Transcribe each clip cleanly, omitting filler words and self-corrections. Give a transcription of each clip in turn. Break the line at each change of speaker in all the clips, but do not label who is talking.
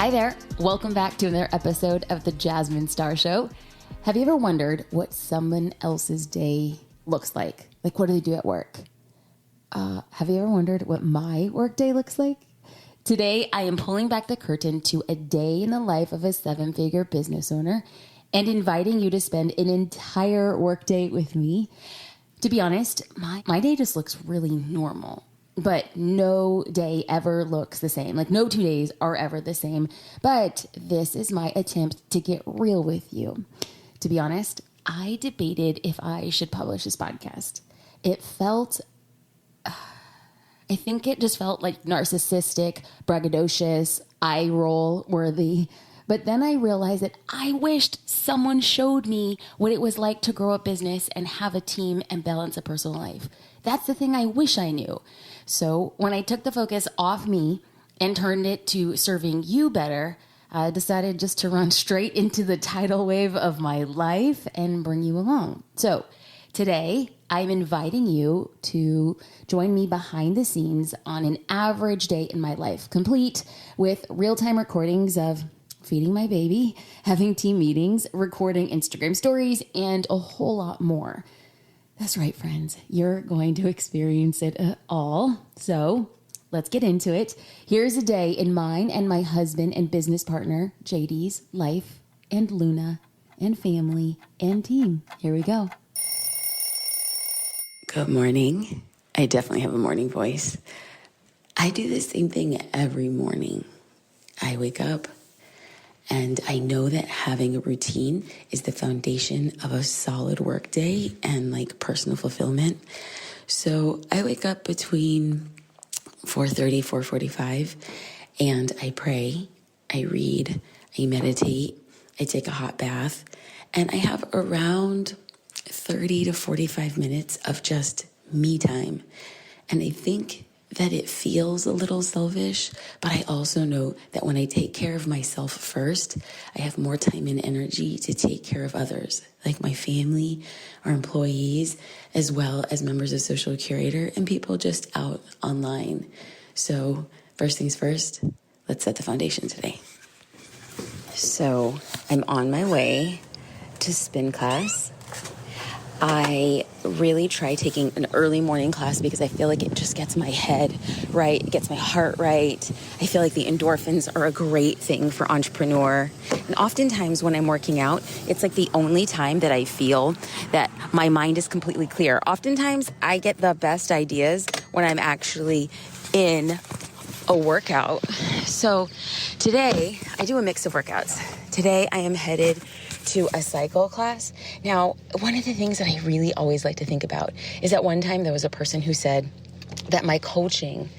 Hi there. Welcome back to another episode of the Jasmine Star Show. Have you ever wondered what someone else's day looks like? Like, what do they do at work? Have you ever wondered what my work day looks like? Today, I am pulling back the curtain to a day in the life of a seven-figure business owner and inviting you to spend an entire workday with me. To be honest, my day just looks really normal. But no day ever looks the same. Like, no 2 days are ever the same. But this is my attempt to get real with you. To be honest, I debated if I should publish this podcast. It felt, I think it just felt like narcissistic, braggadocious, eye roll worthy. But then I realized that I wished someone showed me what it was like to grow a business and have a team and balance a personal life. That's the thing I wish I knew. So when I took the focus off me and turned it to serving you better, I decided just to run straight into the tidal wave of my life and bring you along. So today, I'm inviting you to join me behind the scenes on an average day in my life, complete with real-time recordings of feeding my baby, having team meetings, recording Instagram stories, and a whole lot more. That's right, friends. You're going to experience it all. So let's get into it. Here's a day in mine and my husband and business partner, JD's life and Luna and family and team. Here we go.
Good morning. I definitely have a morning voice. I do the same thing every morning. I wake up and I know that having a routine is the foundation of a solid work day and like personal fulfillment. So I wake up between 4:30, 4:45, and I pray, I read, I meditate, I take a hot bath, and I have around 30 to 45 minutes of just me time. And I think that it feels a little selfish, but I also know that when I take care of myself first, I have more time and energy to take care of others, like my family, our employees, as well as members of Social Curator and people just out online. So first things first, let's set the foundation today. So I'm on my way to spin class. I really try taking an early morning class because I feel like it just gets my head right. It gets my heart right. I feel like the endorphins are a great thing for entrepreneur. And oftentimes when I'm working out, it's like the only time that I feel that my mind is completely clear. Oftentimes I get the best ideas when I'm actually in a workout. So today I do a mix of workouts. Today I am headed to a cycle class. Now, one of the things that I really always like to think about is that one time there was a person who said that my coaching,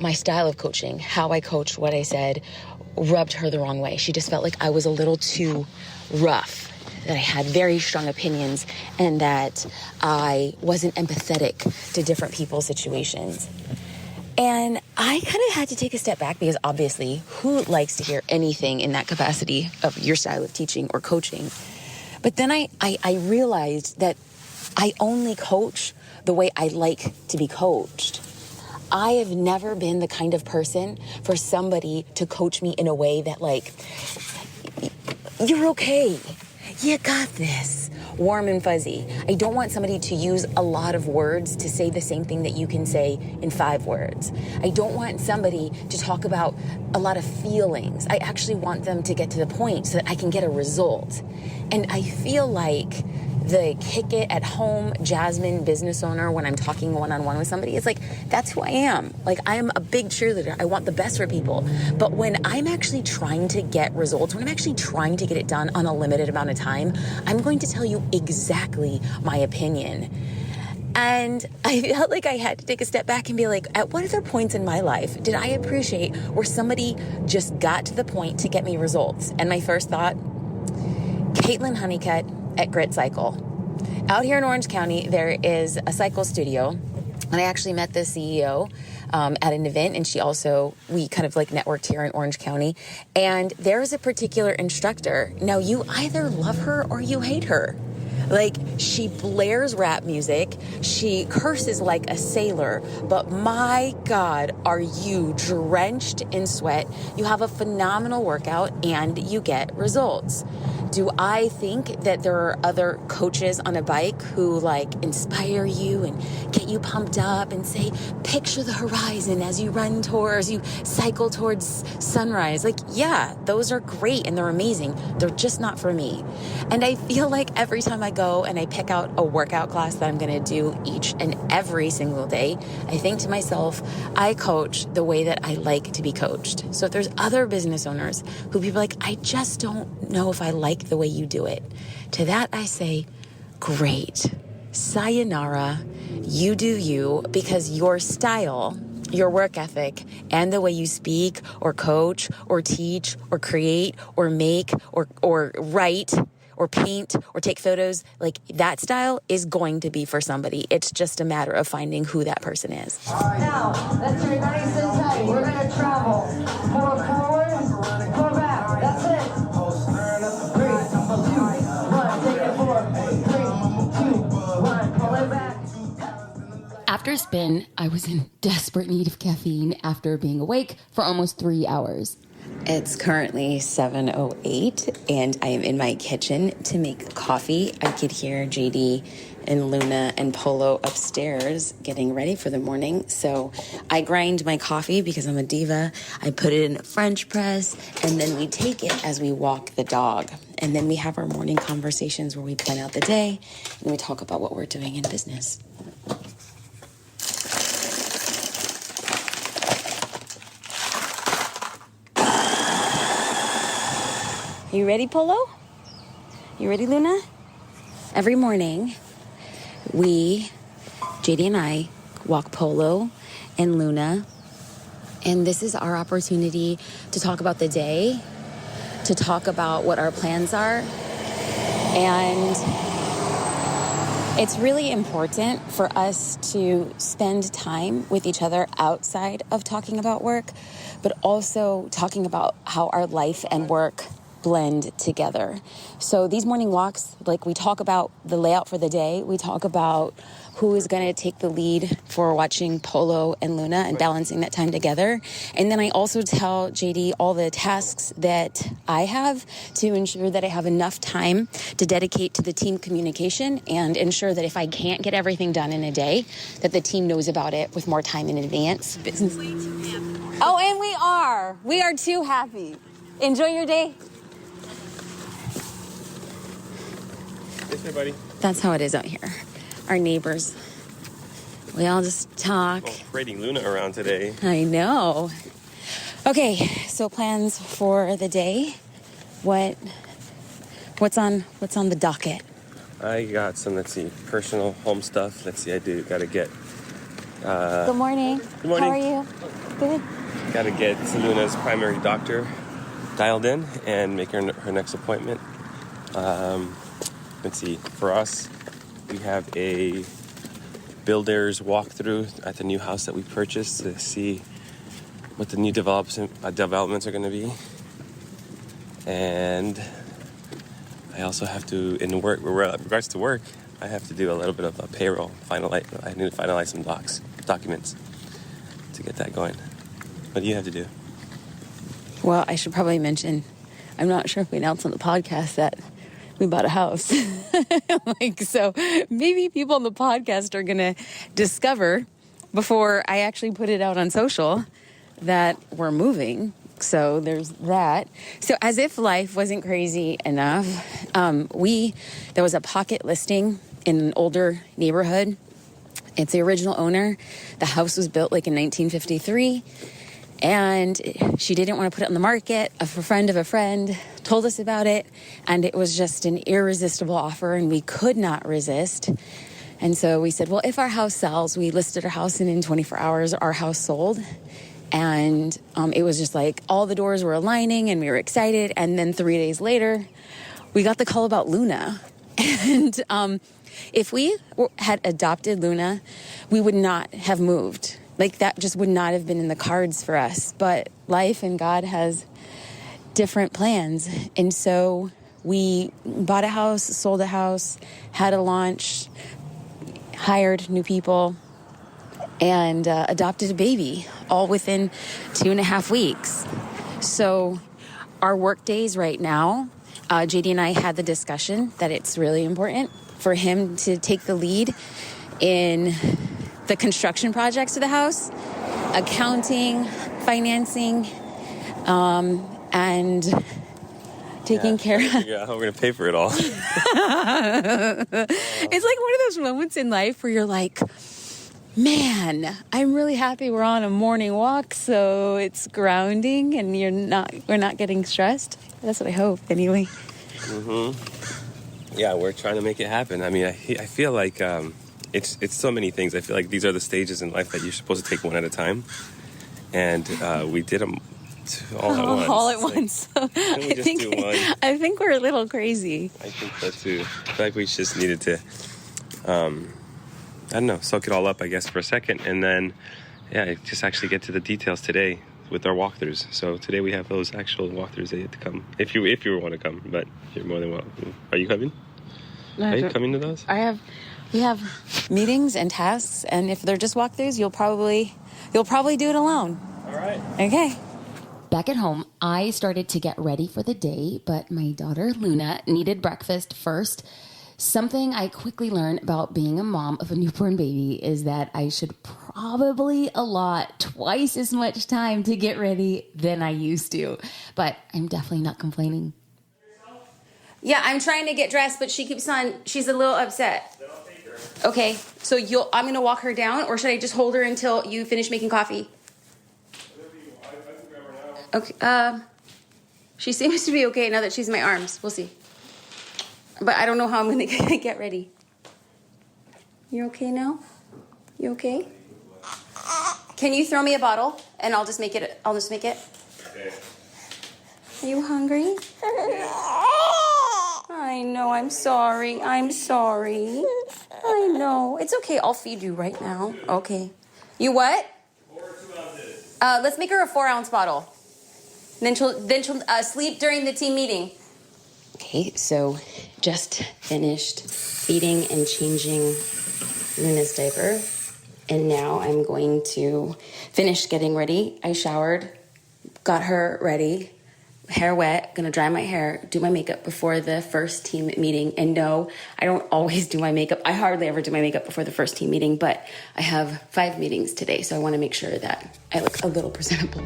my style of coaching, how I coached, what I said, rubbed her the wrong way. She just felt like I was a little too rough, that I had very strong opinions, and that I wasn't empathetic to different people's situations. And I kind of had to take a step back because obviously who likes to hear anything in that capacity of your style of teaching or coaching? But then I realized that I only coach the way I like to be coached. I have never been the kind of person for somebody to coach me in a way that like, you're okay. You got this. Warm and fuzzy. I don't want somebody to use a lot of words to say the same thing that you can say in 5 words. I don't want somebody to talk about a lot of feelings. I actually want them to get to the point so that I can get a result. And I feel like the kick it at home Jasmine business owner when I'm talking one-on-one with somebody, it's like, that's who I am. Like, I am a big cheerleader. I want the best for people. But when I'm actually trying to get results, when I'm actually trying to get it done on a limited amount of time, I'm going to tell you exactly my opinion. And I felt like I had to take a step back and be like, at what other points in my life did I appreciate where somebody just got to the point to get me results? And my first thought, Caitlin Honeycutt at Grit Cycle. Out here in Orange County, there is a cycle studio, and I actually met the CEO at an event, and we kind of like networked here in Orange County, and there is a particular instructor. Now, you either love her or you hate her. Like, she blares rap music, she curses like a sailor, but my God, are you drenched in sweat? You have a phenomenal workout and you get results. Do I think that there are other coaches on a bike who like inspire you and get you pumped up and say, picture the horizon as you run towards, you cycle towards sunrise? Like, yeah, those are great and they're amazing. They're just not for me. And I feel like every time I go and I pick out a workout class that I'm going to do each and every single day, I think to myself, I coach the way that I like to be coached. So if there's other business owners who people like, I just don't know if I like the way you do it. To that I say, great. Sayonara. You do you, because your style, your work ethic, and the way you speak or coach or teach or create or make or write or paint or take photos, like that style is going to be for somebody. It's just a matter of finding who that person is.
Now, let's do it nice and tight. We're going to travel. Pull forward, pull back. That's it. 3, 2, 1. Take it forward. 3, 2, 1. Pull it back.
After a spin, I was in desperate need of caffeine after being awake for almost 3 hours.
It's currently 7:08 and I am in my kitchen to make coffee. I could hear JD and Luna and Polo upstairs getting ready for the morning. So I grind my coffee because I'm a diva. I put it in a French press and then we take it as we walk the dog. And then we have our morning conversations where we plan out the day and we talk about what we're doing in business. You ready, Polo? You ready, Luna? Every morning, JD and I, walk Polo and Luna, and this is our opportunity to talk about the day, to talk about what our plans are, and it's really important for us to spend time with each other outside of talking about work, but also talking about how our life and work blend together. So these morning walks, like we talk about the layout for the day, we talk about who is going to take the lead for watching Polo and Luna and balancing that time together. And then I also tell JD all the tasks that I have to ensure that I have enough time to dedicate to the team communication and ensure that if I can't get everything done in a day, that the team knows about it with more time in advance. Oh, and we are too happy. Enjoy your day.
Yes, sir, buddy.
That's how it is out here. Our neighbors. We all just talk.
Oh, parading Luna around today.
I know. Okay, so plans for the day. What's on the docket?
I got some, personal home stuff. Gotta get.
Good morning.
Good morning.
How are you? Good.
Gotta get Luna's primary doctor dialed in and make her next appointment. For us, we have a builder's walkthrough at the new house that we purchased to see what the new developments are going to be. And I also have to, in regards to work, I have to do a little bit of a payroll. I need to finalize some documents to get that going. What do you have to do?
Well, I should probably mention, I'm not sure if we announced on the podcast that we bought a house. So maybe people on the podcast are going to discover before I actually put it out on social that we're moving. So there's that. So as if life wasn't crazy enough, there was a pocket listing in an older neighborhood. It's the original owner. The house was built like in 1953. And she didn't want to put it on the market. A friend of a friend told us about it, and it was just an irresistible offer, and we could not resist. And so we said, well, if our house sells, we listed our house, and in 24 hours, our house sold. And it was just like all the doors were aligning, and we were excited. And then 3 days later, we got the call about Luna. And if we had adopted Luna, we would not have moved. Like, that just would not have been in the cards for us. But life and God has different plans. And so We bought a house, sold a house, had a launch, hired new people, and adopted a baby, all within 2.5 weeks. So our work days right now, JD and I had the discussion that it's really important for him to take the lead in the construction projects of the house, accounting, financing, and taking care of...
Yeah, how we're going to pay for it all.
It's like one of those moments in life where you're like, man, I'm really happy we're on a morning walk, so it's grounding and we're not getting stressed. That's what I hope, anyway.
Mm-hmm. Yeah, we're trying to make it happen. I mean, I feel like it's so many things. I feel like these are the stages in life that you're supposed to take one at a time. And we did them all at once.
All at once. I think we're a little crazy.
I think so too. I feel like we just needed to, I don't know, soak it all up, I guess, for a second. And then, just actually get to the details today with our walkthroughs. So today we have those actual walkthroughs that you have to come. If you want to come, but you're more than welcome. Are you coming? Are you coming to those?
We have meetings and tasks, and if they're just walkthroughs, you'll probably do it alone.
All right.
Okay.
Back at home, I started to get ready for the day, but my daughter Luna needed breakfast first. Something I quickly learned about being a mom of a newborn baby is that I should probably allot twice as much time to get ready than I used to. But I'm definitely not complaining.
Yeah, I'm trying to get dressed, but she's a little upset. Okay, so I'm going to walk her down, or should I just hold her until you finish making coffee? Okay, she seems to be okay now that she's in my arms. We'll see. But I don't know how I'm going to get ready. You okay now? You okay? Can you throw me a bottle and I'll just make it? Okay. Are you hungry? I know, I'm sorry. I know. It's okay, I'll feed you right now. Okay. You what?
4 2 ounces.
Let's make her a 4-ounce bottle. Then she'll sleep during the team meeting. Okay, so just finished feeding and changing Luna's diaper. And now I'm going to finish getting ready. I showered, got her ready, hair wet, gonna dry my hair, do my makeup before the first team meeting. And no, I don't always do my makeup. I hardly ever do my makeup before the first team meeting, but I have 5 meetings today, so I wanna make sure that I look a little presentable.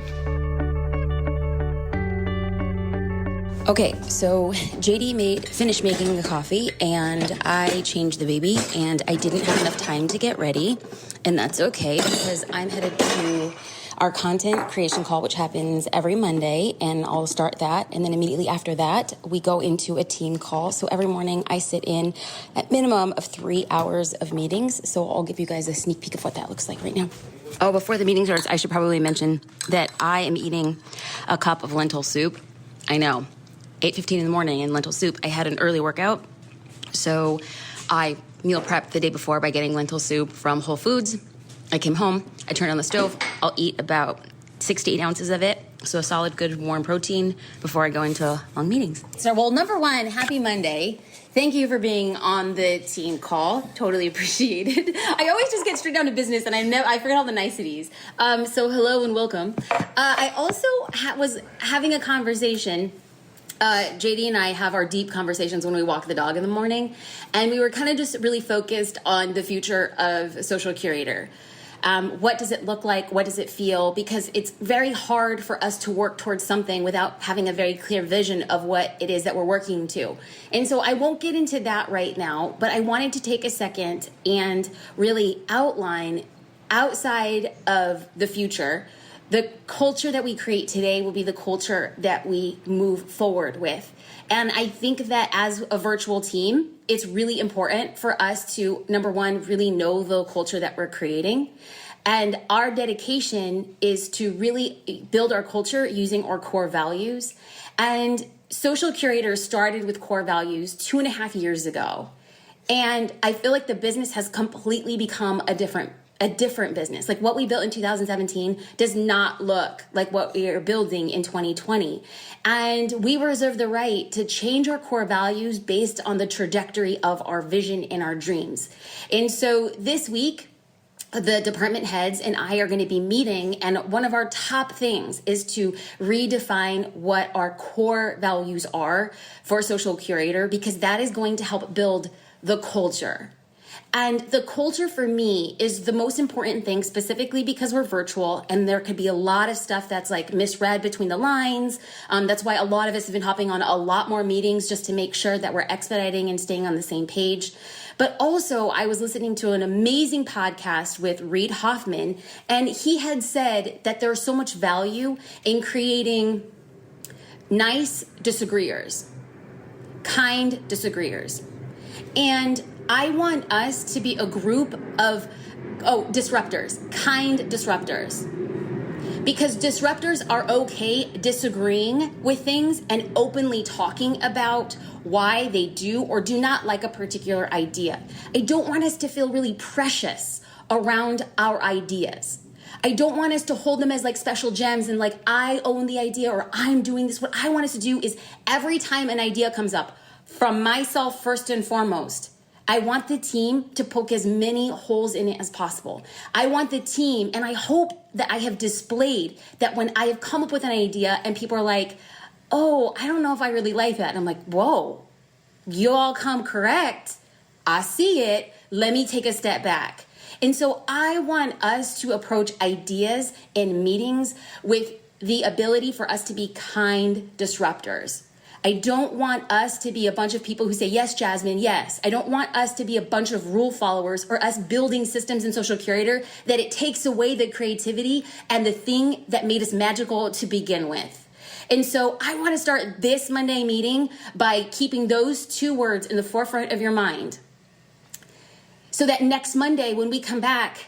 Okay, so JD finished making the coffee, and I changed the baby, and I didn't have enough time to get ready, and that's okay because I'm headed to our content creation call, which happens every Monday, and I'll start that, and then immediately after that, we go into a team call. So every morning I sit in at minimum of 3 hours of meetings, so I'll give you guys a sneak peek of what that looks like right now. Oh, before the meeting starts, I should probably mention that I am eating a cup of lentil soup. I know. 8:15 in the morning in lentil soup. I had an early workout, so I meal prepped the day before by getting lentil soup from Whole Foods. I came home, I turned on the stove. I'll eat about 6 to 8 ounces of it, so a solid, good, warm protein before I go into long meetings. So, well, number one, happy Monday. Thank you for being on the team call. Totally appreciated. I always just get straight down to business, and I forget all the niceties. So hello and welcome. I also was having a conversation. JD and I have our deep conversations when we walk the dog in the morning, and we were kind of just really focused on the future of Social Curator. What does it look like? What does it feel? Because it's very hard for us to work towards something without having a very clear vision of what it is that we're working to. And so I won't get into that right now, but I wanted to take a second and really outline, outside of the future, the culture that we create today will be the culture that we move forward with. And I think that as a virtual team, it's really important for us to, number one, really know the culture that we're creating. And our dedication is to really build our culture using our core values. And Social Curators started with core values 2.5 years ago. And I feel like the business has completely become a different
a different business. Like what we built in 2017 does not look like what we are building in 2020. And we reserve the right to change our core values based on the trajectory of our vision and our dreams. And so this week, the department heads and I are going to be meeting, and one of our top things is to redefine what our core values are for Social Curator, because that is going to help build the culture. And the culture for me is the most important thing, specifically because we're virtual and there could be a lot of stuff that's like misread between the lines. That's why a lot of us have been hopping on a lot more meetings just to make sure that we're expediting and staying on the same page. But also, I was listening to an amazing podcast with Reid Hoffman, and he had said that there's so much value in creating nice disagreeers, kind disagreeers. And I want us to be a group of disruptors, kind disruptors. Because disruptors are okay disagreeing with things and openly talking about why they do or do not like a particular idea. I don't want us to feel really precious around our ideas. I don't want us to hold them as like special gems and like I own the idea or I'm doing this. What I want us to do is every time an idea comes up, from myself first and foremost, I want the team to poke as many holes in it as possible. I want the team, and I hope that I have displayed that when I have come up with an idea and people are like, oh, I don't know if I really like that. And I'm like, whoa, you all come correct. I see it. Let me take a step back. And so I want us to approach ideas in meetings with the ability for us to be kind disruptors. I don't want us to be a bunch of people who say, yes, Jasmine, yes. I don't want us to be a bunch of rule followers or us building systems in Social Curator that it takes away the creativity and the thing that made us magical to begin with. And so I want to start this Monday meeting by keeping those two words in the forefront of your mind. So that next Monday when we come back,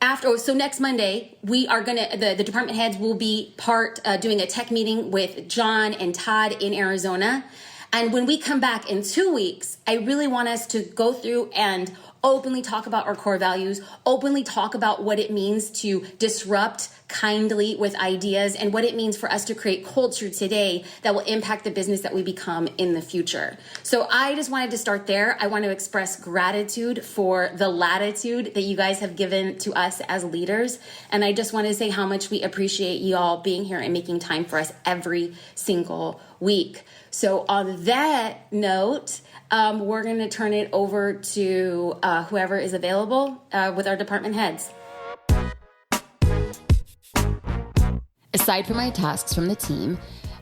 next Monday, we are the department heads will be doing a tech meeting with John and Todd in Arizona. And when we come back in 2 weeks, I really want us to go through and openly talk about our core values, openly talk about what it means to disrupt kindly with ideas and what it means for us to create culture today that will impact the business that we become in the future. So I just wanted to start there. I want to express gratitude for the latitude that you guys have given to us as leaders. And I just want to say how much we appreciate you all being here and making time for us every single week. So on that note, we're going to turn it over to whoever is available with our department heads.
Aside from my tasks from the team,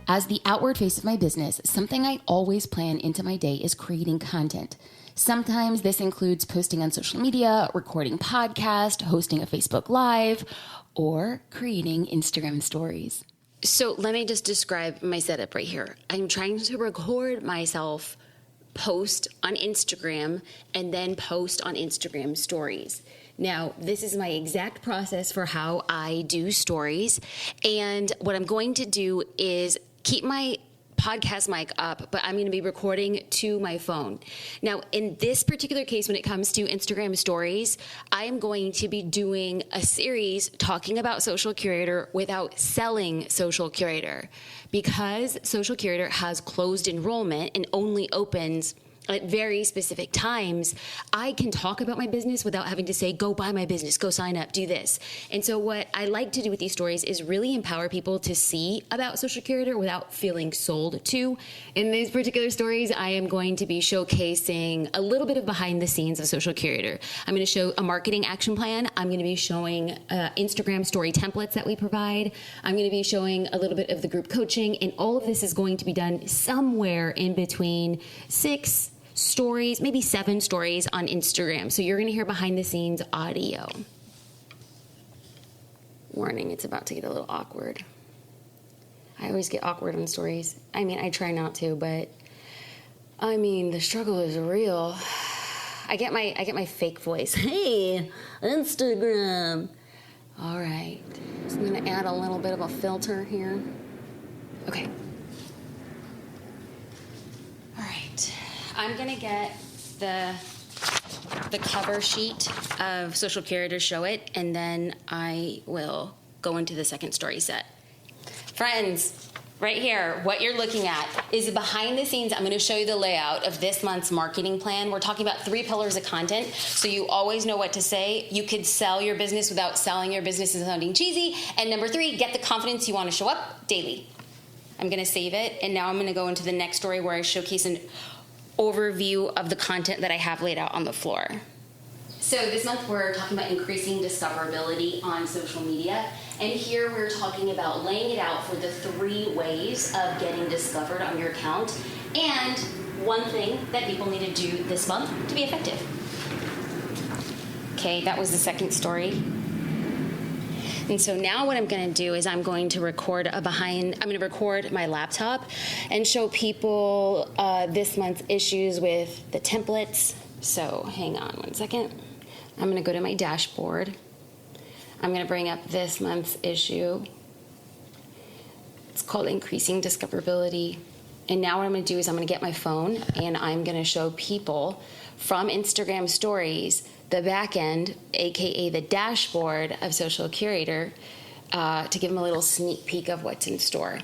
as the outward face of my business, something I always plan into my day is creating content. Sometimes this includes posting on social media, recording podcast, hosting a Facebook Live, or creating Instagram stories.
So let me just describe my setup right here. I'm trying to record myself, post on Instagram, and then post on Instagram stories. Now, this is my exact process for how I do stories. And what I'm going to do is keep my podcast mic up, but I'm going to be recording to my phone. Now, in this particular case, when it comes to Instagram stories, I am going to be doing a series talking about Social Curator without selling Social Curator, because Social Curator has closed enrollment and only opens at very specific times. I can talk about my business without having to say, go buy my business, go sign up, do this. And so what I like to do with these stories is really empower people to see about Social Curator without feeling sold to. In these particular stories, I am going to be showcasing a little bit of behind the scenes of Social Curator. I'm going to show a marketing action plan. I'm going to be showing Instagram story templates that we provide. I'm going to be showing a little bit of the group coaching, and all of this is going to be done somewhere in between 6 stories, maybe 7 stories on Instagram. So you're going to hear behind the scenes audio. Warning, it's about to get a little awkward. I always get awkward on stories. I mean, I try not to, but I mean, the struggle is real. I get my fake voice. Hey, Instagram. All right. So I'm going to add a little bit of a filter here. Okay. All right. I'm going to get the
the cover sheet of Social Curator, show it, and then I will go into the second story set. Friends, right here, what you're looking at is behind the scenes. I'm going to show you the layout of this month's marketing plan. We're talking about 3 pillars of content, so you always know what to say. You could sell your business without selling your business and sounding cheesy. And number 3, get the confidence you want to show up daily. I'm going to save it, and now I'm going to go into the next story where I showcase an overview of the content that I have laid out on the floor. So this month we're talking about increasing discoverability on social media, and here we're talking about laying it out for the 3 ways of getting discovered on your account, and one thing that people need to do this month to be effective. Okay, that was the second story. And so now what I'm going to do is I'm going to record my laptop and show people this month's issues with the templates. So hang on one second. I'm going to go to my dashboard. I'm going to bring up this month's issue. It's called Increasing Discoverability. And now what I'm going to do is I'm going to get my phone and I'm going to show people from Instagram stories the back end, aka the dashboard of Social Curator, to give them a little sneak peek of what's in store.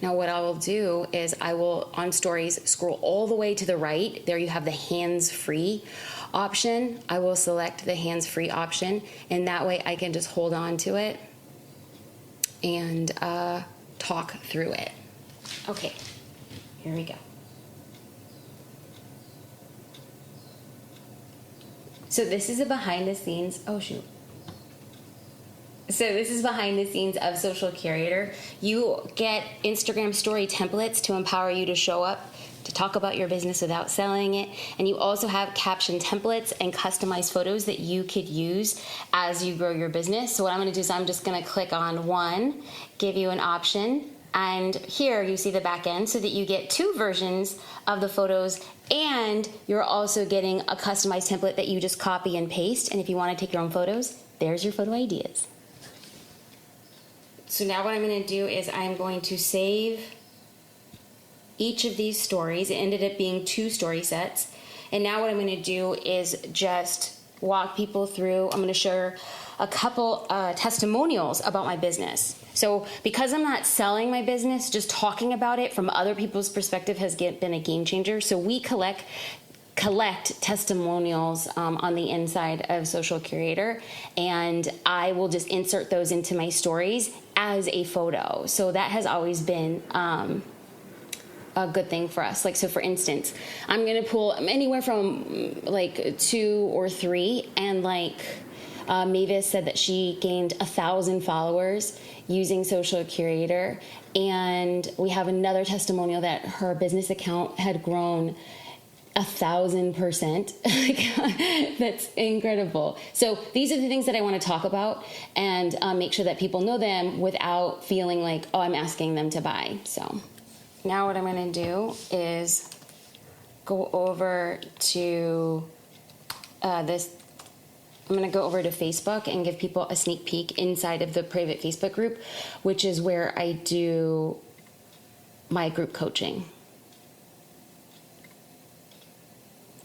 Now what I will do is I will, on stories, scroll all the way to the right. There you have the hands-free option. I will select the hands-free option, and that way I can just hold on to it and talk through it. Okay, here we go. So this is a behind the scenes, So this is behind the scenes of Social Curator. You get Instagram story templates to empower you to show up, to talk about your business without selling it. And you also have caption templates and customized photos that you could use as you grow your business. So what I'm going to do is I'm just going to click on one, give you an option. And here you see the back end so that you get 2 versions of the photos, and you're also getting a customized template that you just copy and paste. And if you want to take your own photos, there's your photo ideas. So now what I'm going to do is I'm going to save each of these stories. It ended up being 2 story sets. And now what I'm going to do is just walk people through. I'm going to share a couple testimonials about my business. So because I'm not selling my business, just talking about it from other people's perspective has been a game changer. So we collect testimonials on the inside of Social Curator, and I will just insert those into my stories as a photo. So that has always been a good thing for us. Like, so for instance, I'm going to pull anywhere from like 2 or 3, and Mavis said that she gained 1,000 followers using Social Curator, and we have another testimonial that her business account had grown 1,000%. That's incredible. So these are the things that I want to talk about and make sure that people know them without feeling like, oh, I'm asking them to buy. So now what I'm going to do is go over to this. I'm going to go over to Facebook and give people a sneak peek inside of the private Facebook group, which is where I do my group coaching.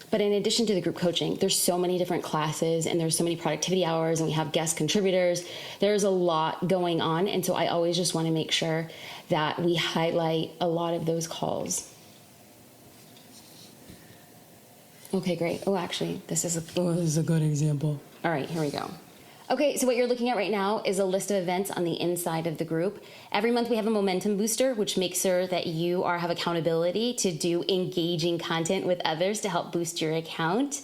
But in addition to the group coaching, there's so many different classes and there's so many productivity hours, and we have guest contributors. There's a lot going on. And so I always just want to make sure that we highlight a lot of those calls. Okay, great. Oh, actually, this is a good example. All right, here we go. Okay, so what you're looking at right now is a list of events on the inside of the group. Every month we have a momentum booster, which makes sure that you have accountability to do engaging content with others to help boost your account.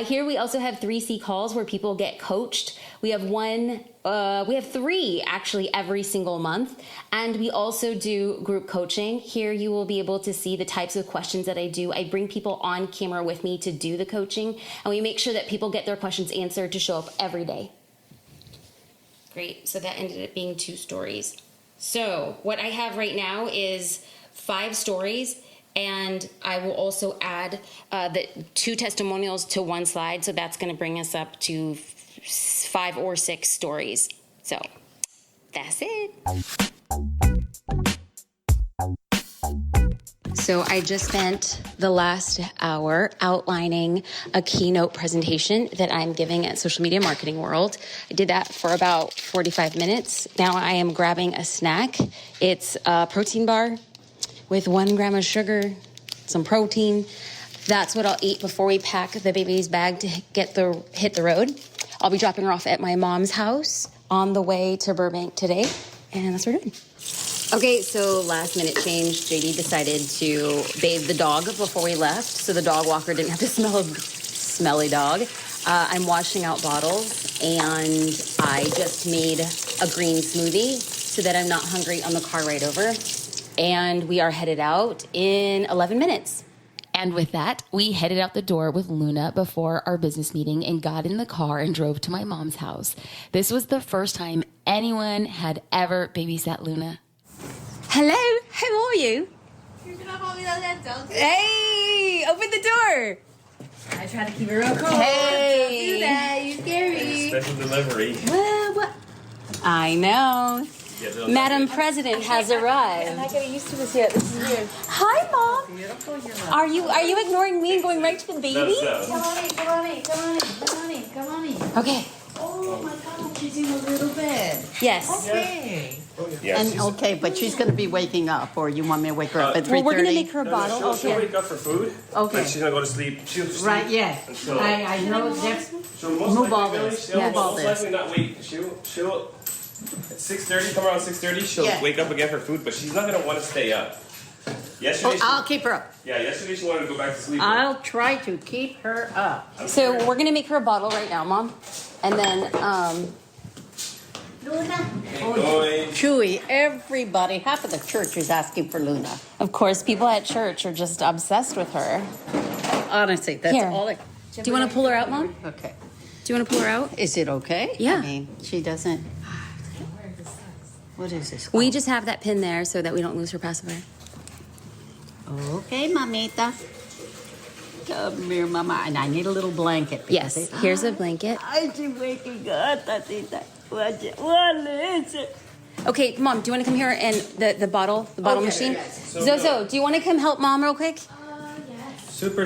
Here we also have 3C calls where people get coached. We have 3 actually every single month. And we also do group coaching. Here you will be able to see the types of questions that I do. I bring people on camera with me to do the coaching, and we make sure that people get their questions answered to show up every day. Great, so that ended up being 2 stories. So what I have right now is 5 stories, and I will also add the 2 testimonials to one slide, so that's going to bring us up to 5 or 6 stories. So that's it. So I just spent the last hour outlining a keynote presentation that I'm giving at Social Media Marketing World. I did that for about 45 minutes. Now I am grabbing a snack. It's a protein bar with 1 gram of sugar, some protein. That's what I'll eat before we pack the baby's bag to hit the road. I'll be dropping her off at my mom's house on the way to Burbank today, and that's what we're doing. Okay, so last minute change. JD decided to bathe the dog before we left, so the dog walker didn't have to smell of smelly dog. I'm washing out bottles, and I just made a green smoothie so that I'm not hungry on the car ride over. And we are headed out in 11 minutes.
And with that, we headed out the door with Luna before our business meeting and got in the car and drove to my mom's house. This was the first time anyone had ever babysat Luna.
Hello, how are you? Hey, open the door.
I try to keep it real cool.
Hey.
Don't do that. You're scary.
Special delivery.
What? I know. Madam President has arrived.
I'm not getting used to this yet. This is weird.
Hi, Mom. Are you ignoring me and going right to the baby?
Come on in.
Okay.
Oh my God, she's in a little bed.
Yes.
Okay.
Yeah,
And okay, but she's going to be waking up, or you want me to wake her up at 3:30?
Well, we're gonna make her a bottle.
She'll wake up for food.
Okay.
Like she's gonna go to sleep. She'll sleep
Right, yeah.
until-
I know that's...
She'll most
Move all
likely,
this.
She'll
Move all
most
this.
likely not wait. She'll at 6:30. Come around 6:30. She'll
Yeah.
wake up again for food, but she's not gonna want to stay up. Yesterday,
I'll keep her up.
yesterday she wanted to go back to sleep.
I'll try to keep her up.
So we're gonna make her a bottle right now, Mom, and then
Going.
Chewy, everybody, half of the church is asking for Luna.
of course people at church are just obsessed with her.
Honestly, that's
Here.
all it...
Do you want to pull her out, Mom?
Okay.
Do you want to pull her out?
Is it okay?
Yeah.
I mean, she doesn't... What is this?
We just have that pin there so that we don't lose her pacifier.
Okay, mamita. Come here, mama. And I need a little blanket.
Yes. Here's a blanket.
I'm waking up, Tatita. What is it?
Okay, Mom, do you want to come here and the bottle machine?
So,
Zozo, do you want to come help Mom real quick?
Super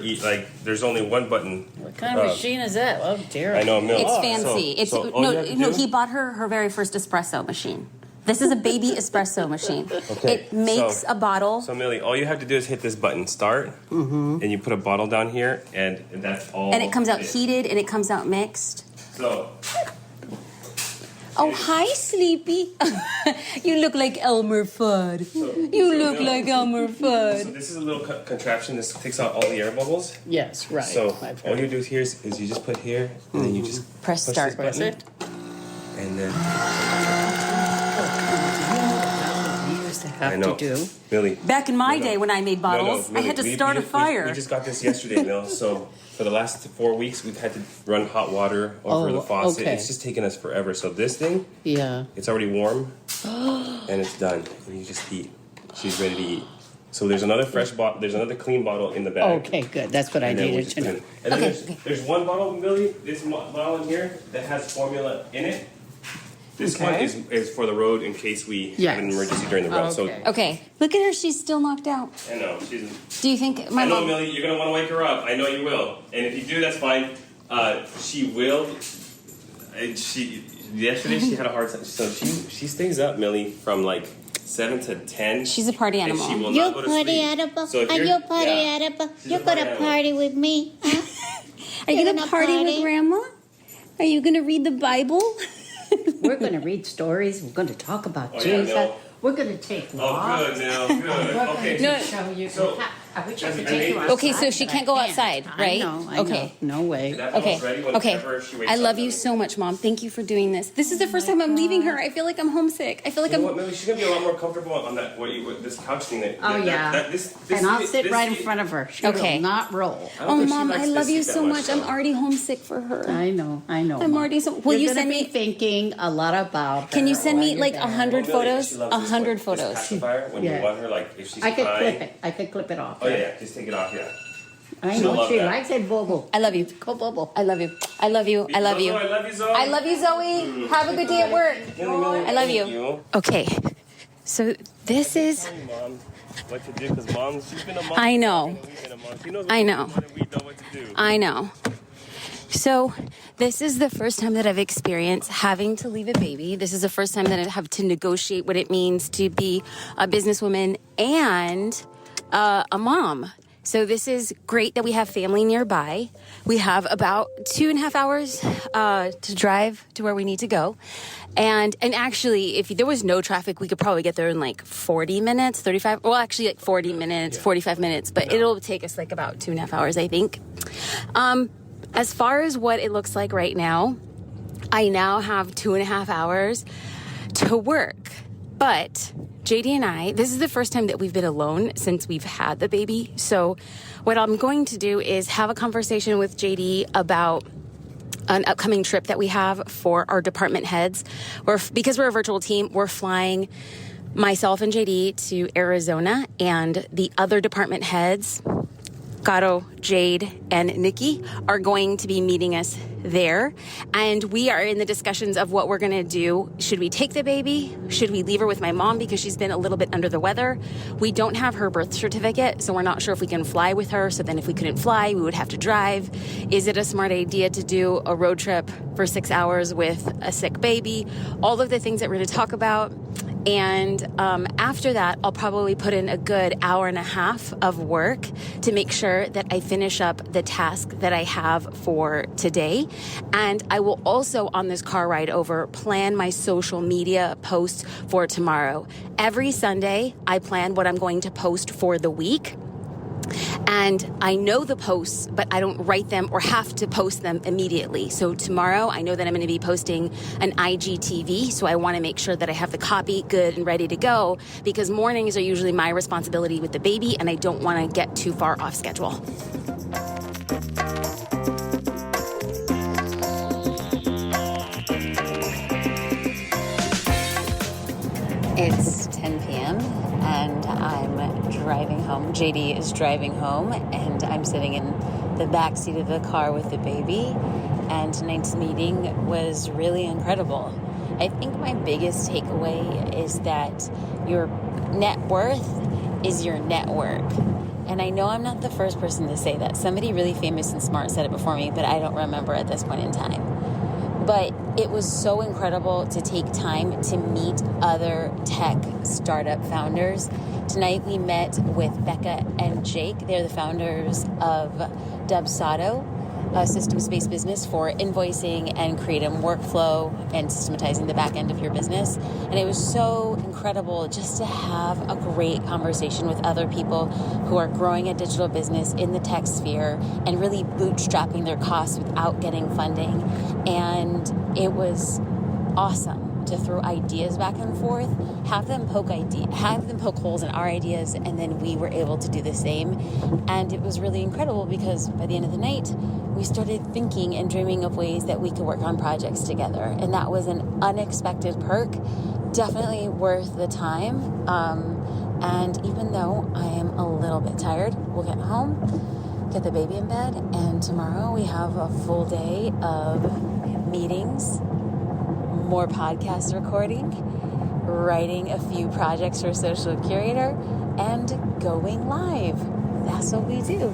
eat. Like there's only one button.
What kind of machine is that? Oh, dear.
I know, Milk.
It's fancy.
So all you have to do-
He bought her very first espresso machine. This is a baby espresso machine.
Okay,
It makes a bottle.
So Millie, all you have to do is hit this button, start, and you put a bottle down here, and that's all.
And it comes out
is.
heated and it comes out mixed.
So
Oh, hi, Sleepy. You look like Elmer Fudd. You look like Elmer
So
Fudd.
this is a little contraption. This takes out all the air bubbles.
Yes, right.
So
I've
all
heard.
you do here is you just put here, and then you just
Press
push
start.
this button, and then
We used to
I
have
know,
to do.
Millie.
Back in my day when I made bottles, I had to start a fire.
We just got this yesterday, Mill. So for the last 4 weeks, we've had to run hot water over the faucet.
okay.
It's just taken us forever. So this thing,
Yeah.
it's already warm, and it's done. And you just eat. She's ready to eat. So there's another fresh bottle. There's another clean bottle in the bag.
Okay, good. That's what I
And then we
needed
just
to
put
know.
it in. And then
Okay,
there's one bottle, Millie, this bottle in here that has formula in it. This one
Okay.
is for the road in case we have an
Yes.
emergency during the road.
Okay.
Okay, look at her. She's still knocked out.
So I know she's.
Do you think my
I know,
mom?
Millie, you're gonna want to wake her up. I know you will. And if you do, that's fine. She will. Yesterday she had a hard time. So she stays up, Millie, from like 7 to 10.
She's a party
and
animal.
she will
You
not go to
party
sleep.
animal?
So if
Are
you're-
you a party
yeah.
animal?
She's
You're
a party
gonna
animal.
party with me? Huh?
Are you
You're
gonna
gonna
party with
party?
Grandma? Are you gonna read the Bible?
We're going to read stories. We're going to talk about
Oh, yeah,
Jesus.
no.
We're going to take
Oh,
walks.
good, now, good. Okay.
No.
Show you.
So-
I wish I
I
could
made
take you
this-
outside.
Okay, so she
but
can't
I
go outside, right?
I know.
Okay.
No way.
That
Okay.
bottle's ready
Okay.
whenever she wakes
I
up,
love you
Millie.
so much, Mom. Thank you for doing this. This is the first time I'm leaving her. I feel like I'm homesick. I feel like
You know
I'm.
what, Millie? She's gonna be a lot more comfortable on that. This couch thing.
Oh, yeah. And I'll sit right in front of her. She
Okay.
will not roll.
Oh, Mom, I love you so much. I'm already homesick for her.
I know.
I'm
Mom.
already so. Will
You're
you
gonna
send
be
me?
thinking a lot about her.
Can you send
while
me
you're
like
there.
100 photos? 100 photos.
Pacifier, when
Yeah.
you want her, like if she's
I could
crying.
clip it. I could clip it off.
Oh yeah, just take it off. Yeah.
I
She'll
know
love
she
that.
likes it, Bobo.
I love you.
Go, Bobo.
I love you. I love you. I love you.
I love you, Zoe.
I love you, Zoe. Have a good day at work. I love you. Okay. So this is...
Tell Mom what to do, because Mom, she's been a mom.
I know.
We've been a mom. She knows
I know.
what to do, and we know what to do.
I know. So this is the first time that I've experienced having to leave a baby. This is the first time that I have to negotiate what it means to be a businesswoman and a mom. So this is great that we have family nearby. We have about 2.5 hours to drive to where we need to go. And actually, if there was no traffic, we could probably get there in like 40 minutes, 35. Well, actually like 40 minutes, 45 minutes. But it'll take us like about 2.5 hours, I think. As far as what it looks like right now, I now have 2.5 hours to work. But JD and I, this is the first time that we've been alone since we've had the baby. So what I'm going to do is have a conversation with JD about an upcoming trip that we have for our department heads. Because we're a virtual team, we're flying myself and JD to Arizona, and the other department heads, Gato, Jade, and Nikki, are going to be meeting us there. And we are in the discussions of what we're going to do. Should we take the baby? Should we leave her with my mom because she's been a little bit under the weather? We don't have her birth certificate, so we're not sure if we can fly with her. So then if we couldn't fly, we would have to drive. Is it a smart idea to do a road trip for 6 hours with a sick baby? All of the things that we're going to talk about. And after that, I'll probably put in a good 1.5 hours of work to make sure that I finish up the task that I have for today. And I will also, on this car ride over, plan my social media posts for tomorrow. Every Sunday, I plan what I'm going to post for the week. And I know the posts, but I don't write them or have to post them immediately. So tomorrow, I know that I'm going to be posting an IGTV. So I want to make sure that I have the copy good and ready to go, because mornings are usually my responsibility with the baby, and I don't want to get too far off schedule. It's 10 p.m. and I'm driving home. JD is driving home, and I'm sitting in the back seat of the car with the baby. And tonight's meeting was really incredible. I think my biggest takeaway is that your net worth is your network. And I know I'm not the first person to say that. Somebody really famous and smart said it before me, but I don't remember at this point in time. But it was so incredible to take time to meet other tech startup founders. Tonight we met with Becca and Jake. They're the founders of Dubsado, a systems-based business for invoicing and creating workflow and systematizing the back end of your business. And it was so incredible just to have a great conversation with other people who are growing a digital business in the tech sphere and really bootstrapping their costs without getting funding. And it was awesome to throw ideas back and forth, have them poke holes in our ideas, and then we were able to do the same. And it was really incredible because by the end of the night, we started thinking and dreaming of ways that we could work on projects together. And that was an unexpected perk, definitely worth the time. And even though I am a little bit tired, we'll get home, get the baby in bed, and tomorrow we have a full day of meetings, more podcast recording, writing a few projects for Social Curator, and going live. That's what we do.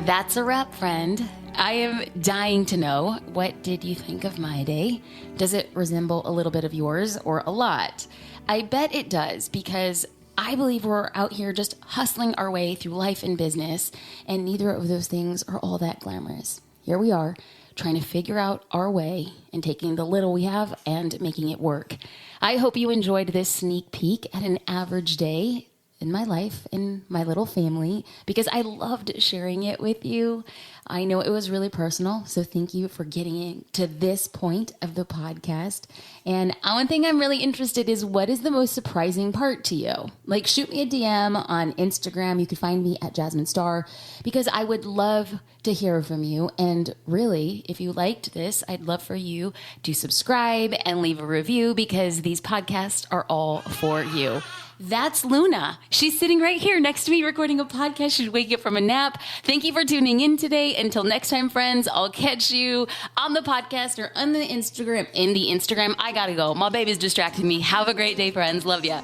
That's a wrap, friend. I am dying to know, what did you think of my day? Does it resemble a little bit of yours or a lot? I bet it does, because I believe we're out here just hustling our way through life and business, and neither of those things are all that glamorous. Here we are, trying to figure out our way and taking the little we have and making it work. I hope you enjoyed this sneak peek at an average day in my life, in my little family, because I loved sharing it with you. I know it was really personal, so thank you for getting it to this point of the podcast. And one thing I'm really interested is, what is the most surprising part to you? Like, shoot me a DM on Instagram. You can find me at Jasmine Star, because I would love to hear from you. And really, if you liked this, I'd love for you to subscribe and leave a review, because these podcasts are all for you. That's Luna. She's sitting right here next to me recording a podcast. She's waking up from a nap. Thank you for tuning in today. Until next time, friends, I'll catch you on the podcast or on the Instagram. I gotta go. My baby's distracting me. Have a great day, friends. Love ya.